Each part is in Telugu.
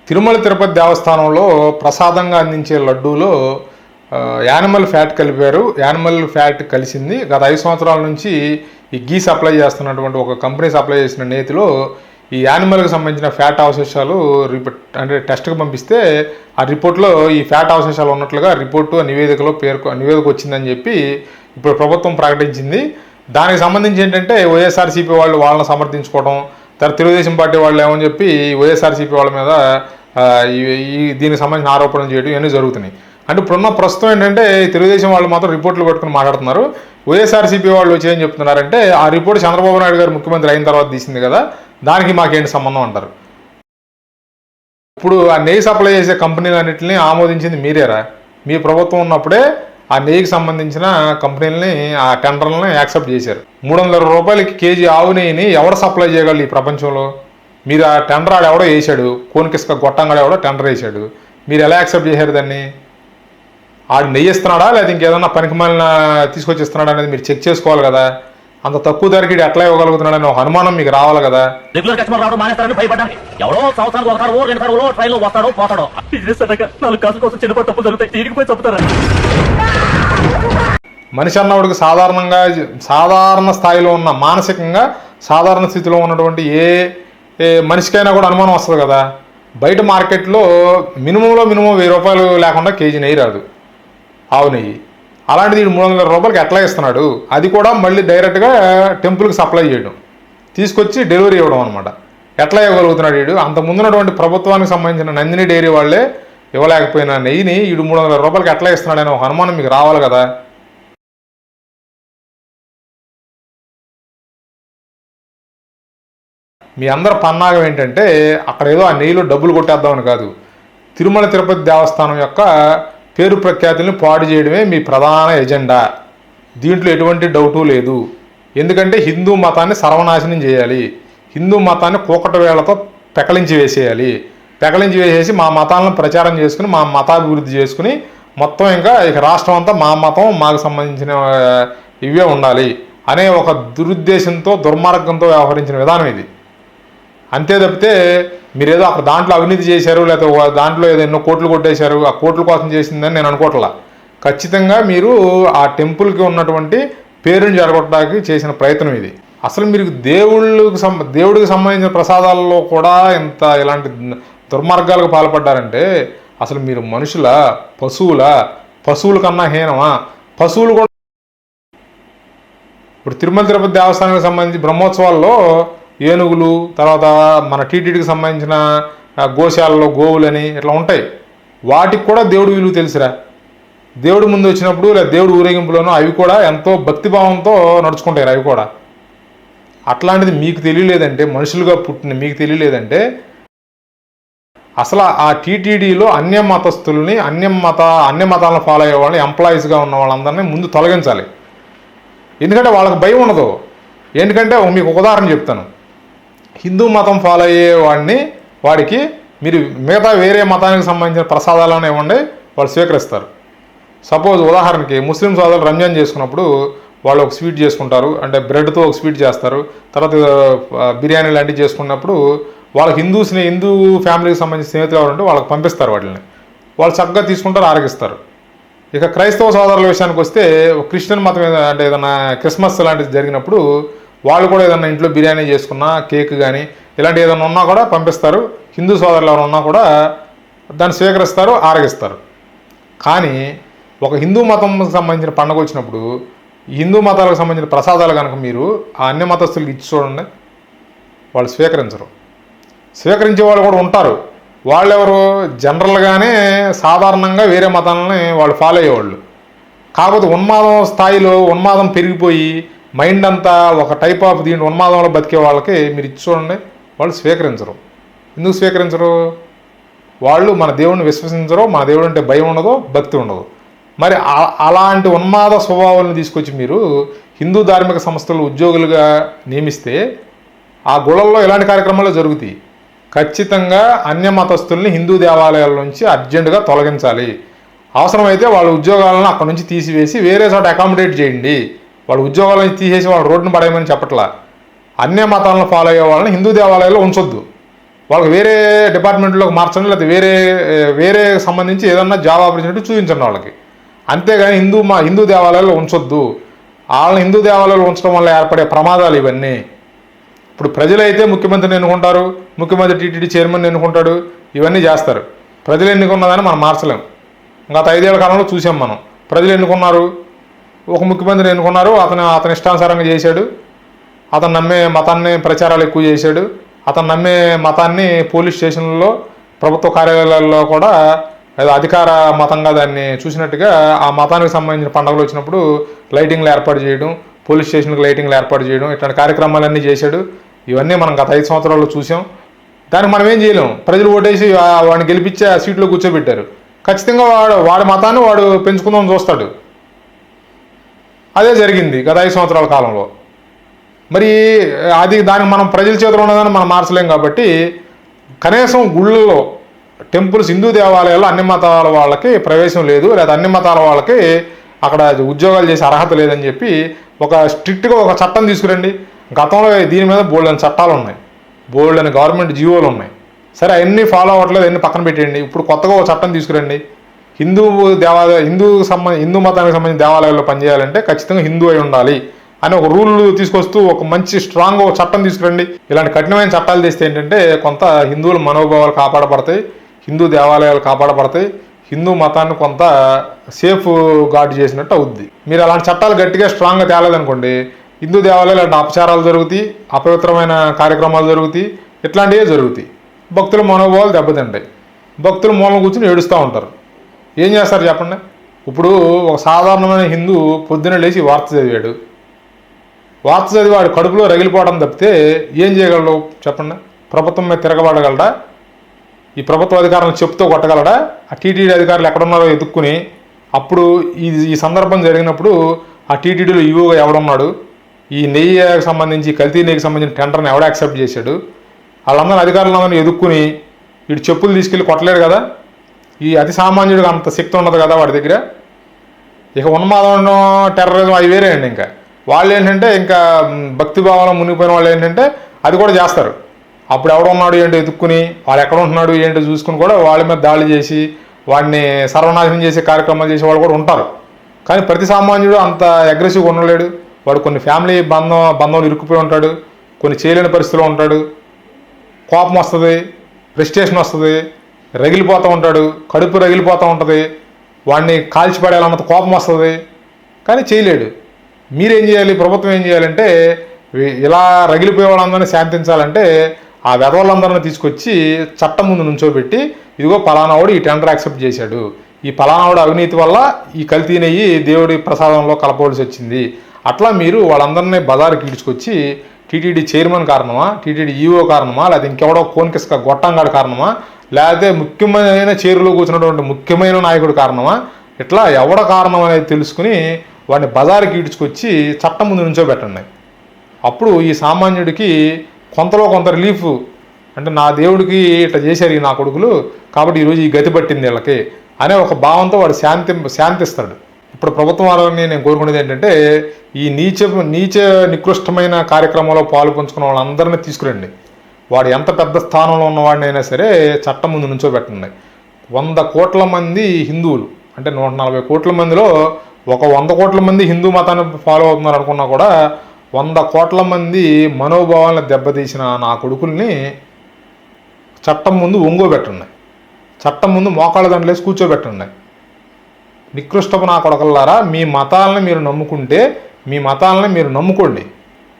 తిరుమల తిరుపతి దేవస్థానంలో ప్రసాదంగా అందించే లడ్డూలో యానిమల్ ఫ్యాట్ కలిపారు. యానిమల్ ఫ్యాట్ కలిసింది. గత 5 సంవత్సరాల నుంచి ఈ గీ సప్లై చేస్తున్నటువంటి ఒక కంపెనీ సప్లై చేసిన నేతిలో ఈ యానిమల్కి సంబంధించిన ఫ్యాట్ అవశేషాలు అంటే టెస్ట్కి పంపిస్తే ఆ రిపోర్ట్లో ఈ ఫ్యాట్ అవశేషాలు ఉన్నట్లుగా రిపోర్టు నివేదిక వచ్చిందని చెప్పి ఇప్పుడు ప్రభుత్వం ప్రకటించింది. దానికి సంబంధించి ఏంటంటే వైఎస్ఆర్సీపీ వాళ్ళని సమర్థించుకోవడం, తర్వాత తెలుగుదేశం పార్టీ వాళ్ళు ఏమని చెప్పి వైఎస్ఆర్సీపీ వాళ్ళ మీద దీనికి సంబంధించిన ఆరోపణలు చేయడం ఇవన్నీ జరుగుతున్నాయి. అంటే ఇప్పుడున్న ప్రస్తుతం ఏంటంటే తెలుగుదేశం వాళ్ళు మాత్రం రిపోర్ట్లు కొట్టుకుని మాట్లాడుతున్నారు. వైఎస్ఆర్సీపీ వాళ్ళు వచ్చి ఏం చెప్తున్నారంటే ఆ రిపోర్ట్ చంద్రబాబు నాయుడు గారు ముఖ్యమంత్రి అయిన తర్వాత తీసింది కదా, దానికి మాకేంటి సంబంధం అంటారు. ఇప్పుడు ఆ నెయ్యి సప్లై చేసే కంపెనీలన్నింటినీ ఆమోదించింది మీరేరా? మీ ప్రభుత్వం ఉన్నప్పుడే ఆ నెయ్యికి సంబంధించిన కంపెనీలని ఆ టెండర్లని యాక్సెప్ట్ చేశారు. 300 రూపాయలకి కేజీ ఆవు నెయ్యిని ఎవరు సప్లై చేయగలరు ఈ ప్రపంచంలో? మీరు ఆ టెండర్ ఆడెవడో వేసాడు, కోనికిసుక గొట్టంగాడు ఎవడో టెండర్ వేసాడు, మీరు ఎలా యాక్సెప్ట్ చేశారు దాన్ని? ఆడు నెయ్యి ఇస్తున్నాడా లేదా ఇంకేదన్నా పనికిమాలిన తీసుకొచ్చి ఇస్తున్నాడా అనేది మీరు చెక్ చేసుకోవాలి కదా. అంత తక్కువ ధరకి ఎట్లా ఇవ్వగలుగుతున్నాడని ఒక అనుమానం మీకు రావాలి కదా. మనిషి అన్నవాడికి సాధారణ స్థాయిలో ఉన్న మానసికంగా సాధారణ స్థితిలో ఉన్నటువంటి ఏ మనిషికైనా కూడా అనుమానం వస్తుంది కదా. బయట మార్కెట్లో మినిమంలో మినిమం 1000 రూపాయలు లేకుండా కేజీ నెయ్యి రాదు, ఆవు నెయ్యి. అలాంటిది 300 రూపాయలకి ఎట్లా ఇస్తున్నాడు? అది కూడా మళ్ళీ డైరెక్ట్గా టెంపుల్కి సప్లై చేయడం, తీసుకొచ్చి డెలివరీ ఇవ్వడం అనమాట. ఎట్లా ఇవ్వగలుగుతున్నాడు వీడు? అంత ముందున్నటువంటి ప్రభుత్వానికి సంబంధించిన నందిని డైరీ వాళ్ళే ఇవ్వలేకపోయిన నెయ్యిని వీడు 300 రూపాయలకి ఎట్లా ఇస్తున్నాడని ఒక అనుమానం మీకు రావాలి కదా. మీ అందరి పన్నాగం ఏంటంటే అక్కడ ఏదో ఆ నెయ్యిలో డబ్బులు కొట్టేద్దామని కాదు, తిరుమల తిరుపతి దేవస్థానం యొక్క పేరు ప్రఖ్యాతుల్ని పాడు చేయడమే మీ ప్రధాన ఎజెండా. దీంట్లో ఎటువంటి డౌటు లేదు. ఎందుకంటే హిందూ మతాన్ని సర్వనాశనం చేయాలి, హిందూ మతాన్ని కూకట వేళ్లతో పెకలించి వేసేసి మా మతాలను ప్రచారం చేసుకుని మా మతాభివృద్ధి చేసుకుని మొత్తం ఇక రాష్ట్రం అంతా మా మతం మాకు సంబంధించిన ఇవే ఉండాలి అనే ఒక దురుద్దేశంతో దుర్మార్గంతో వ్యవహరించిన విధానం ఇది. అంతే తప్పితే మీరేదో అక్కడ దాంట్లో అవినీతి చేశారు, లేకపోతే దాంట్లో ఏదో ఎన్నో కోట్లు కొట్టేశారు, ఆ కోట్ల కోసం చేసిందని నేను అనుకోవట్లా. ఖచ్చితంగా మీరు ఆ టెంపుల్కి ఉన్నటువంటి పేరుని జరగొట్టడానికి చేసిన ప్రయత్నం ఇది. అసలు మీరు దేవుడికి సంబంధించిన ప్రసాదాలలో కూడా ఇలాంటి దుర్మార్గాలకు పాల్పడ్డారంటే అసలు మీరు పశువుల కన్నా హీనమా? పశువులు కూడా ఇప్పుడు తిరుమల తిరుపతి దేవస్థానానికి సంబంధించి బ్రహ్మోత్సవాల్లో ఏనుగులు, తర్వాత మన టీటీడీకి సంబంధించిన గోశాలలో గోవులని ఇట్లా ఉంటాయి. వాటికి కూడా దేవుడి విలువ తెలుసురా. దేవుడి ముందు వచ్చినప్పుడు లేదా దేవుడి ఊరేగింపులోనూ అవి కూడా ఎంతో భక్తిభావంతో నడుచుకుంటాయి. అవి కూడా అట్లాంటిది మీకు తెలియలేదంటే, మనుషులుగా పుట్టిన మీకు తెలియలేదంటే అసలు ఆ టీటీడీలో అన్య మతాలను ఫాలో అయ్యే వాళ్ళని ఎంప్లాయీస్గా ఉన్న వాళ్ళందరినీ ముందు తొలగించాలి. ఎందుకంటే వాళ్ళకి భయం ఉండదు. ఎందుకంటే మీకు ఒక ఉదాహరణ చెప్తాను. హిందూ మతం ఫాలో అయ్యే వాడికి మీరు మిగతా వేరే మతానికి సంబంధించిన ప్రసాదాలను ఇవ్వండి, వాళ్ళు స్వీకరిస్తారు. సపోజ్ ఉదాహరణకి ముస్లిం సోదరులు రంజాన్ చేసుకున్నప్పుడు వాళ్ళు ఒక స్వీట్ చేసుకుంటారు, అంటే బ్రెడ్తో ఒక స్వీట్ చేస్తారు. తర్వాత బిర్యానీ లాంటివి చేసుకున్నప్పుడు వాళ్ళకి హిందూ ఫ్యామిలీకి సంబంధించిన స్నేహితులు ఎవరంటే వాళ్ళకి పంపిస్తారు. వాళ్ళు చక్కగా తీసుకుంటారు, ఆరగిస్తారు. ఇక క్రైస్తవ సోదరుల విషయానికి వస్తే క్రిస్టియన్ మతం అంటే ఏదైనా క్రిస్మస్ లాంటిది జరిగినప్పుడు వాళ్ళు కూడా ఏదన్నా ఇంట్లో బిర్యానీ చేసుకున్నా, కేక్ కానీ ఇలాంటి ఏదైనా ఉన్నా కూడా పంపిస్తారు. హిందూ సోదరులు ఎవరు ఉన్నా కూడా దాన్ని స్వీకరిస్తారు, ఆరగిస్తారు. కానీ ఒక హిందూ మతంకి సంబంధించిన పండుగ వచ్చినప్పుడు హిందూ మతాలకు సంబంధించిన ప్రసాదాలు కనుక మీరు ఆ అన్య మతస్థులకు ఇచ్చి చూడండి, వాళ్ళు స్వీకరించే వాళ్ళు కూడా ఉంటారు. వాళ్ళెవరు జనరల్గానే సాధారణంగా వేరే మతాలని వాళ్ళు ఫాలో అయ్యేవాళ్ళు. కాకపోతే ఉన్మాదం పెరిగిపోయి మైండ్ అంతా ఒక టైప్ ఆఫ్ దీని ఉన్మాదంలో బతికే వాళ్ళకి మీరు ఇచ్చి చూడండి, వాళ్ళు స్వీకరించరు. ఎందుకు స్వీకరించరు? వాళ్ళు మన దేవుడిని విశ్వసించరు, మన దేవుడు అంటే భయం ఉండదు, భక్తి ఉండదు. మరి అలాంటి ఉన్మాద స్వభావాలను తీసుకొచ్చి మీరు హిందూ ధార్మిక సంస్థలు ఉద్యోగులుగా నియమిస్తే ఆ గుళ్ళల్లో ఇలాంటి కార్యక్రమాలు జరుగుతాయి. ఖచ్చితంగా అన్య మతస్థుల్ని హిందూ దేవాలయాల నుంచి అర్జెంటుగా తొలగించాలి. అవసరమైతే వాళ్ళ ఉద్యోగాలను అక్కడి నుంచి తీసివేసి వేరే చోట అకామిడేట్ చేయండి. వాళ్ళ ఉద్యోగాల నుంచి తీసేసి వాళ్ళ రోడ్డును పడేయమని చెప్పట్లా. అన్య మతాలను ఫాలో అయ్యే వాళ్ళని హిందూ దేవాలయాల్లో ఉంచొద్దు. వాళ్ళకి వేరే డిపార్ట్మెంట్లోకి మార్చండి, లేకపోతే వేరే సంబంధించి ఏదన్నా జాబ్ ఆపర్చునిటీ చూపించండి వాళ్ళకి. అంతేగాని హిందూ దేవాలయాల్లో ఉంచొద్దు. వాళ్ళని హిందూ దేవాలయాలు ఉంచడం వల్ల ఏర్పడే ప్రమాదాలు ఇవన్నీ. ఇప్పుడు ప్రజలైతే ముఖ్యమంత్రిని ఎన్నుకుంటారు, ముఖ్యమంత్రి టీటీడీ చైర్మన్ ఎన్నుకుంటాడు, ఇవన్నీ చేస్తారు. ప్రజలు ఎన్నుకున్నదాన్ని మనం మార్చలేం. గత 5 ఏళ్ల కాలంలో చూసాం మనం. ప్రజలు ఎన్నుకున్నారు, ఒక ముఖ్యమంత్రిని ఎన్నుకున్నారు, అతని ఇష్టానుసారంగా చేశాడు, అతను నమ్మే మతాన్ని ప్రచారాలు ఎక్కువ చేశాడు, అతను నమ్మే మతాన్ని పోలీస్ స్టేషన్లలో ప్రభుత్వ కార్యాలయాల్లో కూడా ఏదో అధికార మతంగా దాన్ని చూసినట్టుగా ఆ మతానికి సంబంధించిన పండుగలు వచ్చినప్పుడు లైటింగ్లు ఏర్పాటు చేయడం, పోలీస్ స్టేషన్లకు లైటింగ్లు ఏర్పాటు చేయడం, ఇట్లాంటి కార్యక్రమాలన్నీ చేశాడు. ఇవన్నీ మనం గత 5 సంవత్సరాల్లో చూసాం. దానికి మనం ఏం చేయలేం. ప్రజలు ఓటేసి వాడిని గెలిపించి ఆ సీట్లో కూర్చోబెట్టారు. ఖచ్చితంగా వాడి మతాన్ని వాడు పెంచుకుందామని చూస్తాడు. అదే జరిగింది గత 5 సంవత్సరాల కాలంలో. మరి దానికి మనం ప్రజల చేతిలో ఉన్నదాన్ని మనం మార్చలేం. కాబట్టి కనీసం గుళ్ళలో, టెంపుల్స్, హిందూ దేవాలయాల్లో అన్ని మతాల వాళ్ళకి ప్రవేశం లేదు, లేదా అన్ని మతాల వాళ్ళకి అక్కడ ఉద్యోగాలు చేసే అర్హత లేదని చెప్పి ఒక స్ట్రిక్ట్గా ఒక చట్టం తీసుకురండి. గతంలో దీని మీద బోల్డని చట్టాలు ఉన్నాయి, బోల్డని గవర్నమెంట్ జీవోలు ఉన్నాయి. సరే, అవన్నీ ఫాలో అవ్వట్లేదు, అన్ని పక్కన పెట్టేయండి. ఇప్పుడు కొత్తగా ఒక చట్టం తీసుకురండి. హిందూ మతానికి సంబంధించిన దేవాలయాల్లో పనిచేయాలంటే ఖచ్చితంగా హిందూ అయి ఉండాలి అని ఒక రూల్ తీసుకొస్తూ ఒక మంచి స్ట్రాంగ్ ఒక చట్టం తీసుకురండి. ఇలాంటి కఠినమైన చట్టాలు తెస్తే ఏంటంటే కొంత హిందువుల మనోభావాలు కాపాడబడతాయి, హిందూ దేవాలయాలు కాపాడబడతాయి, హిందూ మతాన్ని కొంత సేఫ్ గార్డ్ చేసినట్టు అవుద్ది. మీరు అలాంటి చట్టాలు గట్టిగా స్ట్రాంగ్గా తేలేదనుకోండి, హిందూ దేవాలయాలు అంటే అపచారాలు జరుగుతాయి, అపవిత్రమైన కార్యక్రమాలు జరుగుతాయి, ఇట్లాంటివే జరుగుతాయి. భక్తుల మనోభావాలు దెబ్బతింటాయి. భక్తులు మూలం కూర్చుని ఏడుస్తూ ఉంటారు. ఏం చేస్తారు చెప్పండి? ఇప్పుడు ఒక సాధారణమైన హిందూ పొద్దున లేచి వార్త చదివాడు, వార్త చదివి వాడు కడుపులో రగిలిపోవడం తప్పితే ఏం చేయగలడు చెప్పండి? ప్రభుత్వం మీద తిరగబడగలడా? ఈ ప్రభుత్వ అధికారులను చెప్తూ కొట్టగలడా? ఆ టీటీడీ అధికారులు ఎక్కడున్నారో ఎదుక్కుని అప్పుడు ఈ సందర్భం జరిగినప్పుడు ఆ టీటీడీలో ఈవోగా ఎవడున్నాడు, ఈ నెయ్యికి సంబంధించి కల్తీ నెయ్యికి సంబంధించిన టెండర్ని ఎవడ యాక్సెప్ట్ చేశాడు, వాళ్ళందరూ అధికారులందరినీ ఎదుక్కుని వీడు చెప్పులు తీసుకెళ్ళి కొట్టలేడు కదా. ఈ అతి సామాన్యుడికి అంత శక్తి ఉండదు కదా వాడి దగ్గర. ఇక ఉన్మాదం, టెర్రరిజం అవి వేరే అండి. ఇంకా వాళ్ళు ఏంటంటే ఇంకా భక్తిభావంలో మునిగిపోయిన వాళ్ళు ఏంటంటే అది కూడా చేస్తారు. అప్పుడు ఎవడున్నాడు ఏంటో ఎదుక్కుని వాడు ఎక్కడ ఉంటున్నాడు ఏంటో చూసుకుని కూడా వాళ్ళ మీద దాడి చేసి వాడిని సర్వనాశనం చేసే కార్యక్రమాలు చేసే వాళ్ళు కూడా ఉంటారు. కానీ ప్రతి సామాన్యుడు అంత అగ్రెసివ్గా ఉండలేడు. వాడు కొన్ని ఫ్యామిలీ బంధంలో ఇరుక్కుపోయి ఉంటాడు, కొన్ని చేయలేని పరిస్థితిలో ఉంటాడు, కోపం వస్తుంది, ఫ్రస్ట్రేషన్ వస్తుంది, రగిలిపోతూ ఉంటాడు, కడుపు రగిలిపోతూ ఉంటుంది, వాడిని కాల్చిపడేయాలన్నంత కోపం వస్తుంది, కానీ చేయలేడు. మీరేం చేయాలి? ప్రభుత్వం ఏం చేయాలంటే ఇలా రగిలిపోయే వాళ్ళందరినీ శాంతించాలంటే ఆ వెధవలందరినీ తీసుకొచ్చి చట్టం ముందు నుంచోబెట్టి ఇదిగో పలానావాడు ఈ టెండర్ యాక్సెప్ట్ చేశాడు, ఈ పలానావాడు అవినీతి వల్ల ఈ కల్తీ నెయ్యి దేవుడి ప్రసాదంలో కలపవలసి వచ్చింది, అట్లా మీరు వాళ్ళందరినీ బజారుకి ఈడ్చుకొచ్చి టీటీడీ చైర్మన్ కారణమా, టీటీడీ ఈఓ కారణమా, లేదా ఇంకెవడో కోన్కిస్క గొట్టంగాడు కారణమా, లేకపోతే ముఖ్యమైన చైర్లో కూర్చున్నటువంటి ముఖ్యమైన నాయకుడు కారణమా, ఇట్లా ఎవడ కారణం అనేది తెలుసుకుని వాడిని బజారుకి ఈడ్చుకొచ్చి చట్టం ముందు నుంచోబెట్టండి. అప్పుడు ఈ సామాన్యుడికి కొంతలో కొంత రిలీఫ్, అంటే నా దేవుడికి ఇట్లా చేశారు ఈ నా కొడుకులు కాబట్టి ఈరోజు ఈ గతి పట్టింది వీళ్ళకి అనే ఒక భావంతో వాడు శాంతిస్తాడు. ఇప్పుడు ప్రభుత్వం వారిని నేను కోరుకునేది ఏంటంటే ఈ నీచ నికృష్టమైన కార్యక్రమంలో పాలు పంచుకున్న వాళ్ళందరినీ తీసుకురండి. వాడు ఎంత పెద్ద స్థానంలో ఉన్నవాడినైనా సరే చట్టం ముందు నుంచోబెట్టండి. 100 కోట్ల మంది హిందువులు, అంటే 140 కోట్ల మందిలో ఒక 100 కోట్ల మంది హిందూ మతాన్ని ఫాలో అవుతున్నారు అనుకున్నా కూడా 100 కోట్ల మంది మనోభావాలను దెబ్బతీసిన నా కొడుకుల్ని చట్టం ముందు ఒంగోబెట్టండి, చట్టం ముందు మోకాళ్ళ దండలేసి కూర్చోబెట్టండి. నికృష్టపు నా కొడకల్లారా, మీ మతాలను మీరు నమ్ముకుంటే మీ మతాలను మీరు నమ్ముకోండి,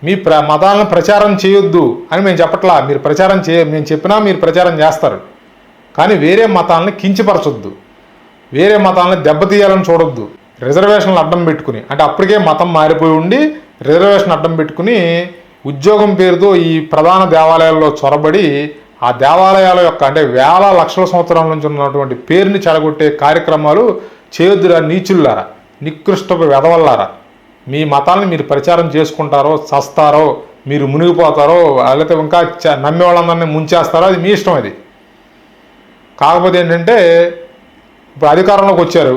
మీ మతాలను ప్రచారం చేయొద్దు అని మేము చెప్పట్లా. మీరు మేము చెప్పినా మీరు ప్రచారం చేస్తారు, కానీ వేరే మతాలను కించపరచొద్దు, వేరే మతాలను దెబ్బతీయాలని చూడొద్దు. రిజర్వేషన్లు అడ్డం పెట్టుకుని, అంటే అప్పటికే మతం మారిపోయి ఉండి రిజర్వేషన్ అడ్డం పెట్టుకుని ఉద్యోగం పేరుతో ఈ ప్రధాన దేవాలయాల్లో చొరబడి ఆ దేవాలయాల యొక్క అంటే వేల లక్షల సంవత్సరాల నుంచి ఉన్నటువంటి పేరుని చెడగొట్టే కార్యక్రమాలు చేయొద్దురా నీచుల్లారా, నికృష్టపు వెధవల్లారా. మీ మతాలను మీరు ప్రచారం చేసుకుంటారో చస్తారో, మీరు మునిగిపోతారో, లేకపోతే ఇంకా నమ్మే వాళ్ళందరినీ ముంచేస్తారో, అది మీ ఇష్టం. అది కాకపోతే ఏంటంటే ఇప్పుడు అధికారంలోకి వచ్చారు,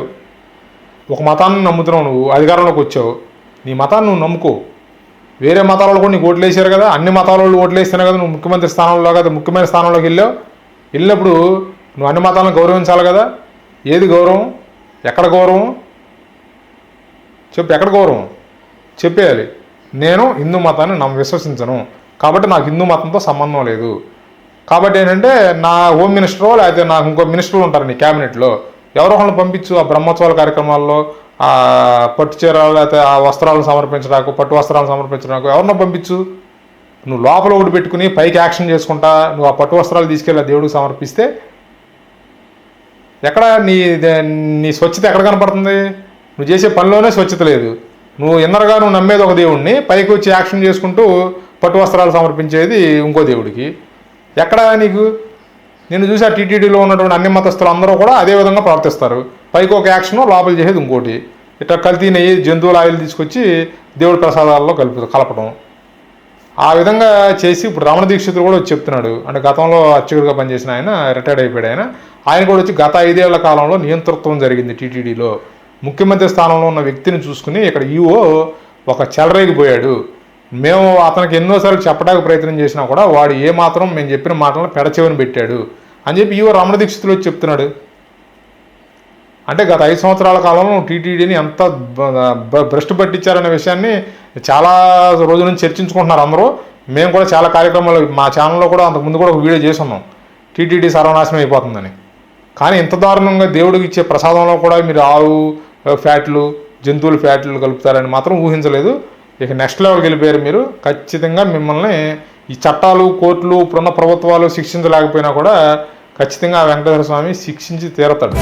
ఒక మతాన్ని నమ్ముతున్నావు, నువ్వు అధికారంలోకి వచ్చావు, నీ మతాన్ని నువ్వు నమ్ముకో. వేరే మతాల వాళ్ళు కూడా నీకు ఓట్లు వేసారు కదా, అన్ని మతాల వాళ్ళు ఓట్లు వేస్తేనే కదా నువ్వు ముఖ్యమంత్రి స్థానంలో కదా ముఖ్యమైన స్థానంలోకి వెళ్ళినప్పుడు నువ్వు అన్ని మతాలను గౌరవించాలి కదా. ఏది గౌరవం? ఎక్కడ గౌరవం చెప్పు, ఎక్కడ గౌరవం చెప్పేయాలి. నేను హిందూ మతాన్ని విశ్వసించను కాబట్టి నాకు హిందూ మతంతో సంబంధం లేదు. కాబట్టి ఏంటంటే నా హోమ్ మినిస్టరో లేకపోతే నాకు ఇంకో మినిస్టర్లు ఉంటారు నీ క్యాబినెట్లో, ఎవరో ఒకరిని పంపించు ఆ బ్రహ్మోత్సవాల కార్యక్రమాల్లో ఆ పట్టు చీరలు లేకపోతే ఆ వస్త్రాలను సమర్పించడానికి, పట్టు వస్త్రాలను సమర్పించడానికి ఎవరినో పంపించు. నువ్వు లోపల ఒకటి పెట్టుకుని పైకి యాక్షన్ చేసుకుంటా నువ్వు ఆ పట్టు వస్త్రాలు తీసుకెళ్ళి దేవుడికి సమర్పిస్తే ఎక్కడ నీ స్వచ్ఛత ఎక్కడ కనపడుతుంది? నువ్వు చేసే పనిలోనే స్వచ్ఛత లేదు. నువ్వు ఇన్నర్గా నువ్వు నమ్మేది ఒక దేవుడిని, పైకి వచ్చి యాక్షన్ చేసుకుంటూ పట్టు వస్త్రాలు సమర్పించేది ఇంకో దేవుడికి. ఎక్కడ నీకు? నేను చూసి ఆ టీటీడీలో ఉన్నటువంటి అన్ని మతస్థులు అందరూ కూడా అదే విధంగా ప్రవర్తిస్తారు. పైకి ఒక యాక్షన్, లోపల చేసేది ఇంకోటి. ఇట్లా కల్తీ నెయ్యి, జంతువుల ఆయిల్ తీసుకొచ్చి దేవుడి ప్రసాదాల్లో కలపడం, ఆ విధంగా చేసి ఇప్పుడు రమణ దీక్షితులు కూడా వచ్చి చెప్తున్నాడు. అంటే గతంలో అర్చకుడిగా పనిచేసిన ఆయన, రిటైర్డ్ అయిపోయాడు ఆయన కూడా వచ్చి గత 5 ఏళ్ల కాలంలో నియంతృత్వం జరిగింది టీటీడీలో. ముఖ్యమంత్రి స్థానంలో ఉన్న వ్యక్తిని చూసుకుని ఇక్కడ ఈవో ఒక చెలరేగిపోయాడు. మేము అతనికి ఎన్నోసార్లు చెప్పడానికి ప్రయత్నం చేసినా కూడా వాడు ఏమాత్రం మేము చెప్పిన మాటలను పెడచెవిని పెట్టాడు అని చెప్పి ఈవో రమణ దీక్షితులు వచ్చి చెప్తున్నాడు. అంటే గత 5 సంవత్సరాల కాలంలో టీటీడీని ఎంత భ్రష్టు పట్టించారనే విషయాన్ని చాలా రోజుల నుంచి చర్చించుకుంటున్నారు అందరూ. మేము కూడా చాలా కార్యక్రమాలు మా ఛానల్లో కూడా అంతకుముందు కూడా ఒక వీడియో చేసి ఉన్నాం, టీటీడీ సర్వనాశనం అయిపోతుందని. కానీ ఇంత దారుణంగా దేవుడికి ఇచ్చే ప్రసాదంలో కూడా మీరు ఆవు ఫ్యాట్లు, జంతువుల ఫ్యాట్లు కలుపుతారని మాత్రం ఊహించలేదు. ఇక నెక్స్ట్ లెవెల్కి వెళ్ళిపోయారు మీరు. ఖచ్చితంగా మిమ్మల్ని ఈ చట్టాలు, కోర్టులు, ఇప్పుడున్న ప్రభుత్వాలు శిక్షించలేకపోయినా కూడా ఖచ్చితంగా వెంకటేశ్వర స్వామి శిక్షించి తీరతాడు.